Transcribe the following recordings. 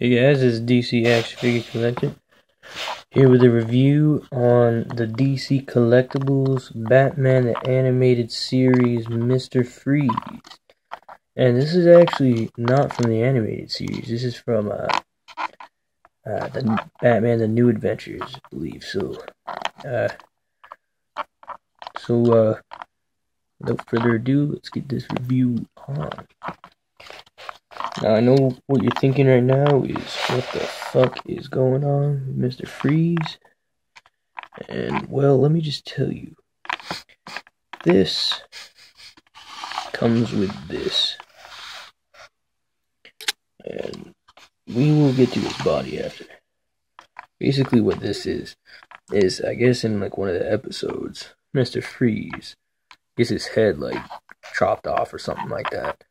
Hey guys, this is DC Action Figure Collector here with a review on the DC Collectibles Batman the Animated Series Mr. Freeze. And this is actually not from the animated series. This is from the Batman the New Adventures, I believe. So without further ado, let's get this review on. Now, I know what you're thinking right now is, what the fuck is going on with Mr. Freeze? And, well, let me just tell you. This comes with this. And we will get to his body after. Basically what this is I guess in like one of the episodes, Mr. Freeze gets his head like chopped off or something like that.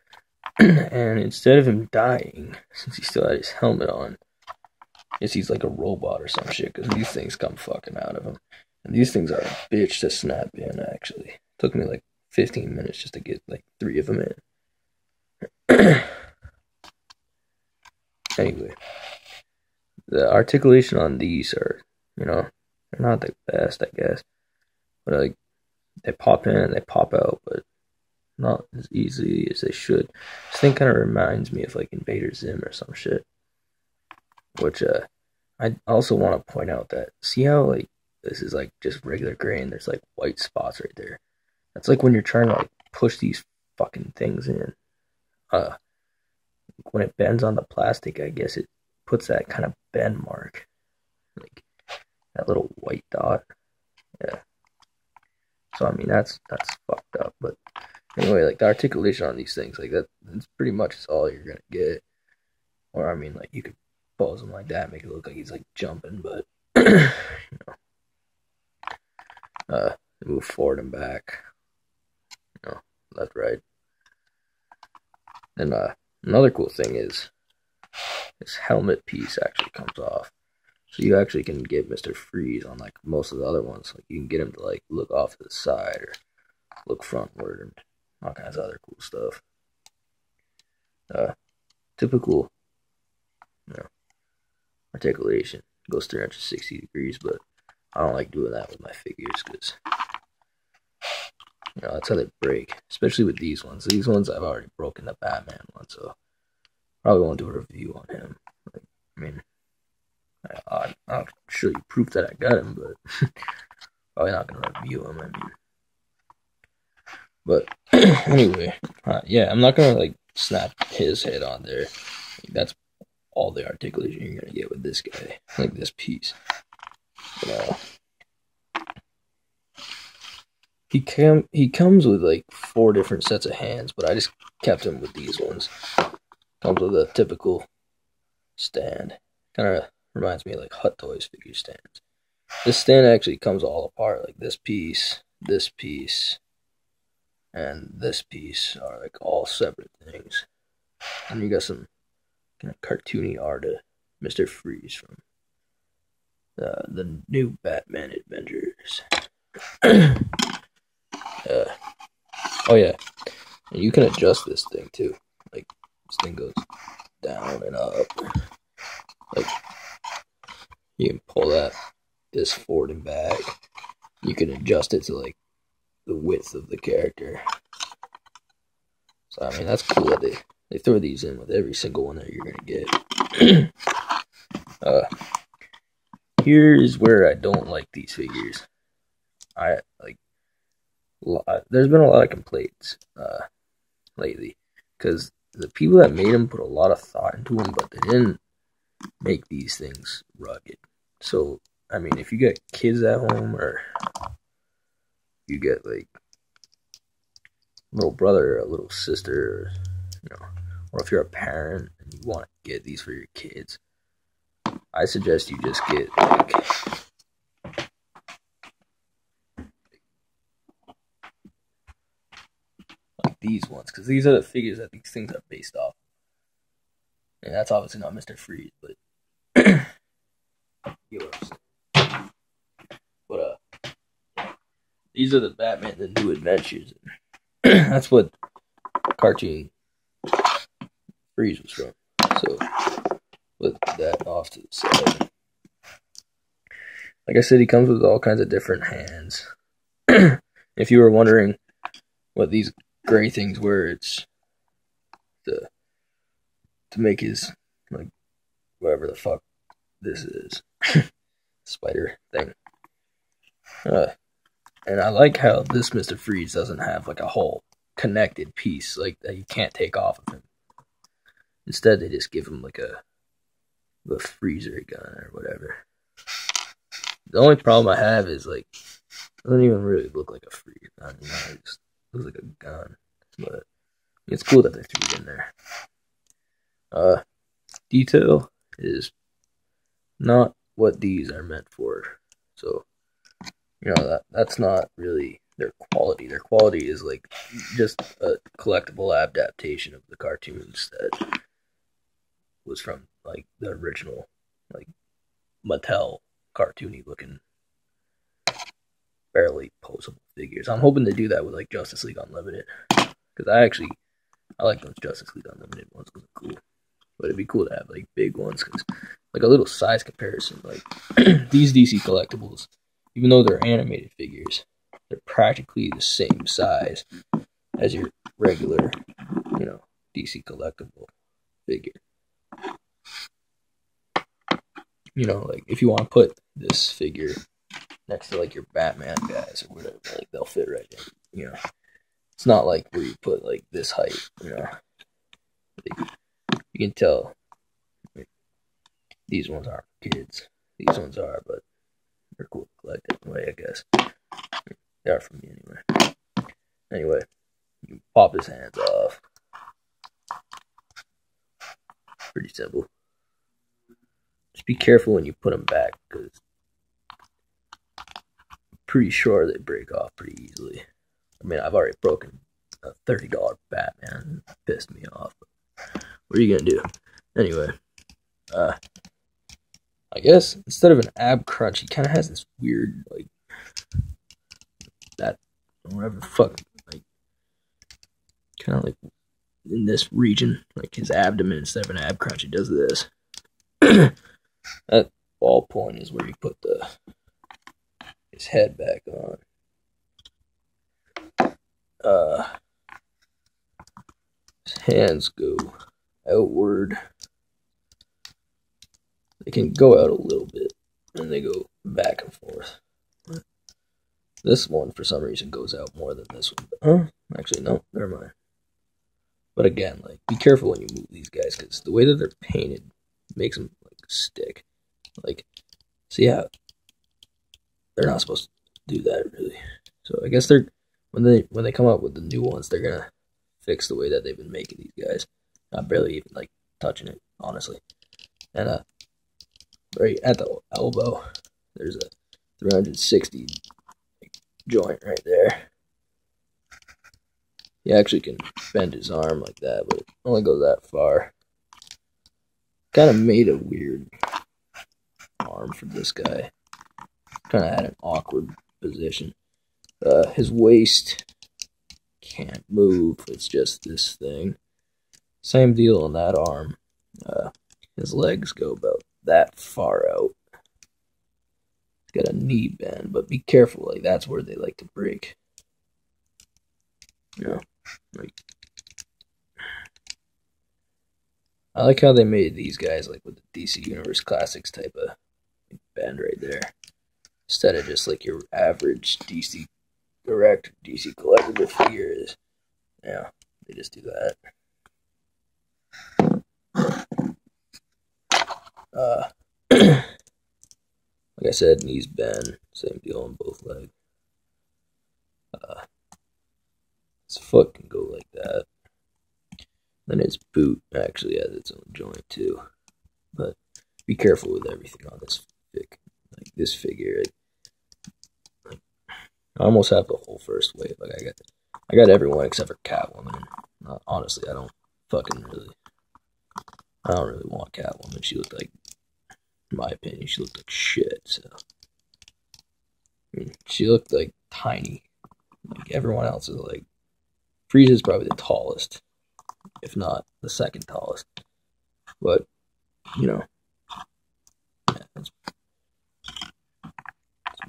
And instead of him dying, since he still had his helmet on, I guess he's like a robot or some shit, because these things come fucking out of him. And these things are a bitch to snap in, actually. It took me like 15 minutes just to get like 3 of them in. Anyway, the articulation on these are, they're not the best, I guess. But like, they pop in and they pop out, but not as easily as they should. This thing kind of reminds me of like Invader Zim or some shit. Which I also want to point out that, see how like this is like just regular grain, there's like white spots right there. That's like when you're trying to like push these fucking things in. When it bends on the plastic, I guess it puts that kind of bend mark, like that little white dot. Yeah. So I mean that's fucked up, but anyway, like the articulation on these things, like that's pretty much all you're gonna get. Or I mean, like you could pose him like that, make it look like he's like jumping, but move forward and back, left, right. And another cool thing is this helmet piece actually comes off. So you actually can get Mr. Freeze on like most of the other ones. Like you can get him to like look off to the side or look frontward and all kinds of other cool stuff. Typical, articulation goes 360 degrees, but I don't like doing that with my figures because, that's how they break. Especially with these ones. These ones I've already broken the Batman one, so probably won't do a review on him. Like, I mean, I'll show you proof that I got him, but probably not gonna review him. I mean, but anyway, yeah, I'm not gonna like snap his head on there. Like, that's all the articulation you're gonna get with this guy, like this piece. But, he comes with like 4 different sets of hands, but I just kept him with these ones. Comes with a typical stand. Kind of reminds me of like Hot Toys figure stands. This stand actually comes all apart. Like this piece, and this piece are like all separate things. And you got some kind of cartoony art of Mr. Freeze from the new Batman Adventures. Oh yeah, and you can adjust this thing too. Like this thing goes down and up. Like you can pull this forward and back. You can adjust it to like the width of the character. So I mean that's cool that they throw these in with every single one that you're gonna get. Here is where I don't like these figures. There's been a lot of complaints lately because the people that made them put a lot of thought into them, but they didn't make these things rugged. So I mean, if you get kids at home, or you get like a little brother or a little sister, or if you're a parent and you want to get these for your kids, I suggest you just get like these ones, because these are the figures that these things are based off. And that's obviously not Mr. Freeze, but these are the Batman the New Adventures. That's what cartoon Freeze was from. So put that off to the side. Like I said, he comes with all kinds of different hands. If you were wondering what these gray things were, it's to make his, like, whatever the fuck this is, spider thing. And I like how this Mr. Freeze doesn't have like a whole connected piece like that you can't take off of him. Instead, they just give him like a freezer gun or whatever. The only problem I have is like it doesn't even really look like a freezer gun. You know, it just looks like a gun. But it's cool that they threw it in there. Detail is not what these are meant for. So, you know, that's not really their quality. Their quality is like just a collectible adaptation of the cartoons that was from like the original, like Mattel cartoony looking, barely posable figures. I'm hoping to do that with like Justice League Unlimited, because I like those Justice League Unlimited ones because they're cool. But it'd be cool to have like big ones, because like a little size comparison, like these DC collectibles, even though they're animated figures, they're practically the same size as your regular, you know, DC collectible figure. You know, like if you want to put this figure next to like your Batman guys or whatever, like they'll fit right in. You know, it's not like where you put like this height. You know, like, you can tell like, these ones aren't kids. These ones are, but they're cool to collect anyway, I guess. They are for me anyway. Anyway, you pop his hands off. Pretty simple. Just be careful when you put them back, because I'm pretty sure they break off pretty easily. I mean, I've already broken a $30 Batman. It pissed me off. But what are you gonna do? Anyway, I guess instead of an ab crunch, he kind of has this weird, like, that, whatever the fuck, like, kind of like in this region, like his abdomen, instead of an ab crunch, he does this. That ball point is where you put his head back on. His hands go outward. They can go out a little bit, and they go back and forth. This one, for some reason, goes out more than this one. Huh? Actually, no, never mind. But again, like, be careful when you move these guys, because the way that they're painted makes them like stick. Like, see how they're not supposed to do that really. So I guess they're when they come up with the new ones, they're gonna fix the way that they've been making these guys. Not barely even like touching it, honestly. And right at the elbow, there's a 360 joint right there. He actually can bend his arm like that, but it only goes that far. Kind of made a weird arm for this guy. Kind of had an awkward position. His waist can't move. It's just this thing. Same deal on that arm. His legs go about that far out. Got a knee bend, but be careful. Like, that's where they like to break. You know, like, I like how they made these guys like with the DC Universe Classics type of bend right there, instead of just like your average DC Direct DC collectible figure is. Yeah, they just do that. Like I said, knees bend, same deal on both legs. His foot can go like that. Then his boot actually has its own joint too. But be careful with everything on this fig. Like this figure, like, I almost have the whole first wave. Like I got everyone except for Catwoman. Honestly, I don't really want Catwoman. She looked like, in my opinion, she looked like shit. So I mean, she looked like tiny. Like everyone else is like, Freeze is probably the tallest, if not the second tallest. But, you know,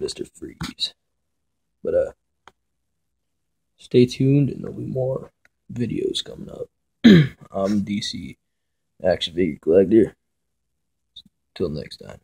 Mr. Freeze. But stay tuned, and there'll be more videos coming up. I'm DC Action Figure Collector. Till next time.